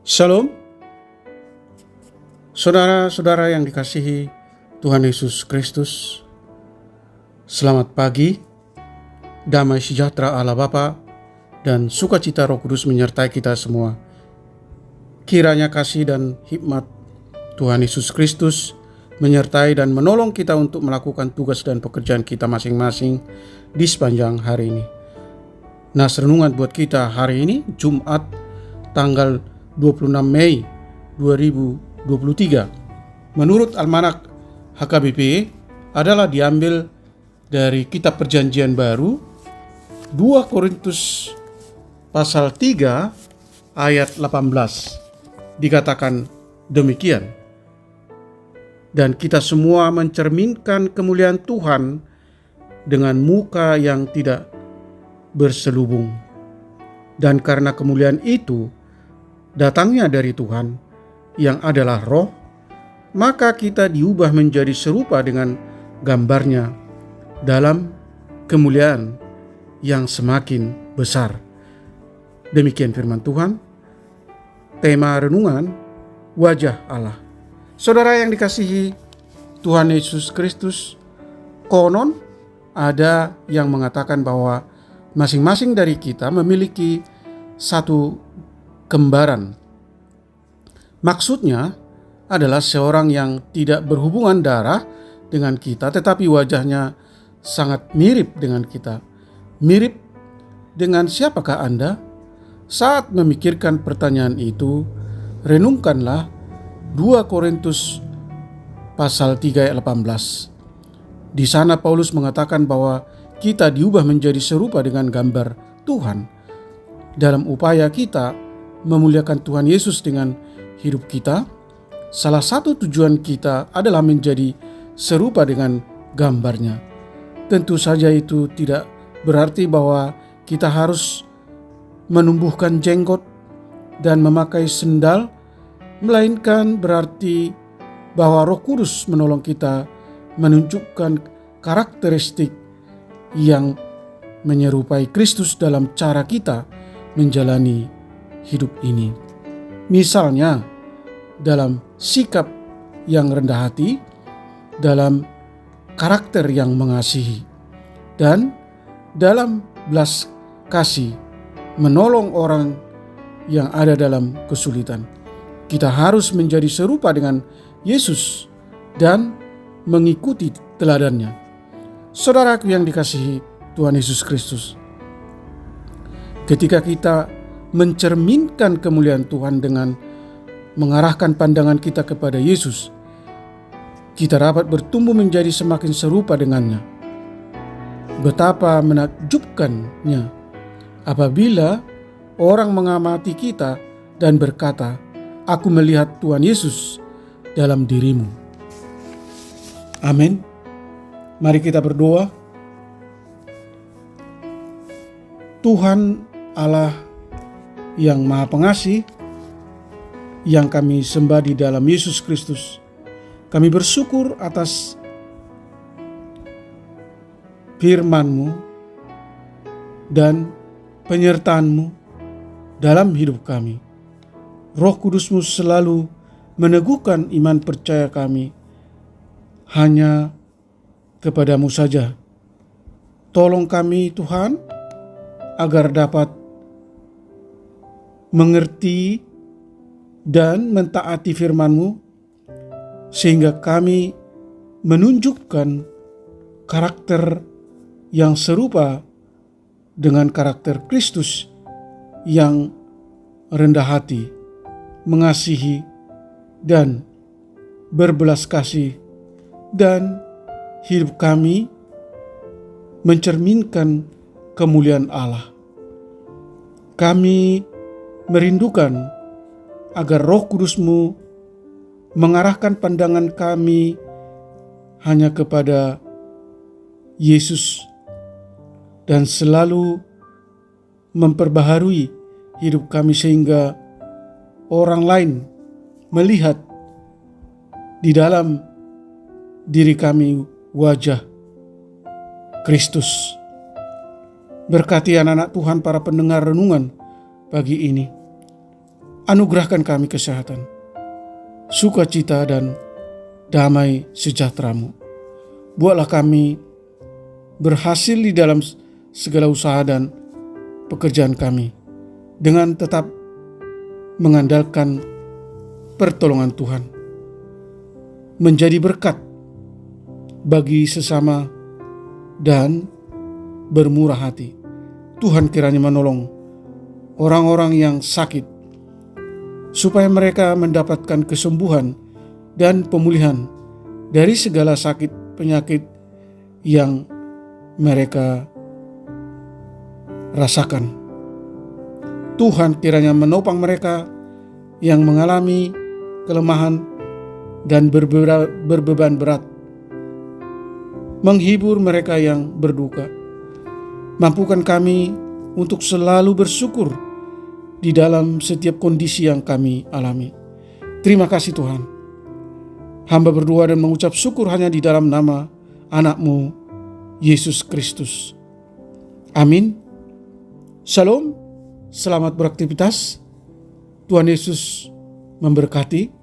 Shalom, saudara-saudara yang dikasihi Tuhan Yesus Kristus. Selamat pagi, damai sejahtera Allah Bapa dan sukacita Roh Kudus menyertai kita semua. Kiranya kasih dan hikmat Tuhan Yesus Kristus menyertai dan menolong kita untuk melakukan tugas dan pekerjaan kita masing-masing di sepanjang hari ini. Nas renungan buat kita hari ini, Jumat tanggal 26 Mei 2023 menurut Almanak HKBP adalah diambil dari Kitab Perjanjian Baru 2 Korintus pasal 3 ayat 18. Dikatakan demikian, dan kita semua mencerminkan kemuliaan Tuhan dengan muka yang tidak berselubung, dan karena kemuliaan itu datangnya dari Tuhan yang adalah Roh, maka kita diubah menjadi serupa dengan gambarnya dalam kemuliaan yang semakin besar. Demikian firman Tuhan. Tema renungan, wajah Allah. Saudara yang dikasihi Tuhan Yesus Kristus, konon ada yang mengatakan bahwa masing-masing dari kita memiliki satu kembaran. Maksudnya adalah seorang yang tidak berhubungan darah dengan kita, tetapi wajahnya sangat mirip dengan kita. Mirip dengan siapakah Anda? Saat memikirkan pertanyaan itu, renungkanlah 2 Korintus pasal 3 ayat 18. Di sana Paulus mengatakan bahwa kita diubah menjadi serupa dengan gambar Tuhan dalam upaya kita memuliakan Tuhan Yesus dengan hidup kita. Salah satu tujuan kita adalah menjadi serupa dengan gambarnya. Tentu saja itu tidak berarti bahwa kita harus menumbuhkan jenggot dan memakai sendal, melainkan berarti bahwa Roh Kudus menolong kita menunjukkan karakteristik yang menyerupai Kristus dalam cara kita menjalani hidup ini. Misalnya dalam sikap yang rendah hati, dalam karakter yang mengasihi, dan dalam belas kasih menolong orang yang ada dalam kesulitan. Kita harus menjadi serupa dengan Yesus dan mengikuti teladannya. Saudaraku yang dikasihi Tuhan Yesus Kristus, ketika kita mencerminkan kemuliaan Tuhan dengan mengarahkan pandangan kita kepada Yesus, kita dapat bertumbuh menjadi semakin serupa dengannya. Betapa menakjubkannya apabila orang mengamati kita dan berkata, "Aku melihat Tuhan Yesus dalam dirimu." Amin. Mari kita berdoa. Tuhan Allah yang Maha Pengasih, yang kami sembah di dalam Yesus Kristus, kami bersyukur atas firman-Mu dan penyertaan-Mu dalam hidup kami. Roh Kudus-Mu selalu meneguhkan iman percaya kami hanya kepada-Mu saja. Tolong kami Tuhan agar dapat mengerti dan mentaati firman-Mu, sehingga kami menunjukkan karakter yang serupa dengan karakter Kristus yang rendah hati, mengasihi, dan berbelas kasih, dan hidup kami mencerminkan kemuliaan Allah. Kami merindukan agar Roh Kudus-Mu mengarahkan pandangan kami hanya kepada Yesus dan selalu memperbaharui hidup kami sehingga orang lain melihat di dalam diri kami wajah Kristus. Berkati anak-anak Tuhan para pendengar renungan pagi ini. Anugerahkan kami kesehatan, sukacita dan damai sejahtera-Mu. Buatlah kami berhasil di dalam segala usaha dan pekerjaan kami dengan tetap mengandalkan pertolongan Tuhan. Menjadi berkat bagi sesama dan bermurah hati. Tuhan kiranya menolong orang-orang yang sakit supaya mereka mendapatkan kesembuhan dan pemulihan dari segala sakit penyakit yang mereka rasakan. Tuhan kiranya menopang mereka yang mengalami kelemahan dan berbeban berat, menghibur mereka yang berduka. Mampukan kami untuk selalu bersyukur di dalam setiap kondisi yang kami alami. Terima kasih Tuhan. Hamba berdoa dan mengucap syukur hanya di dalam nama anak-Mu, Yesus Kristus. Amin. Shalom, selamat beraktivitas. Tuhan Yesus memberkati.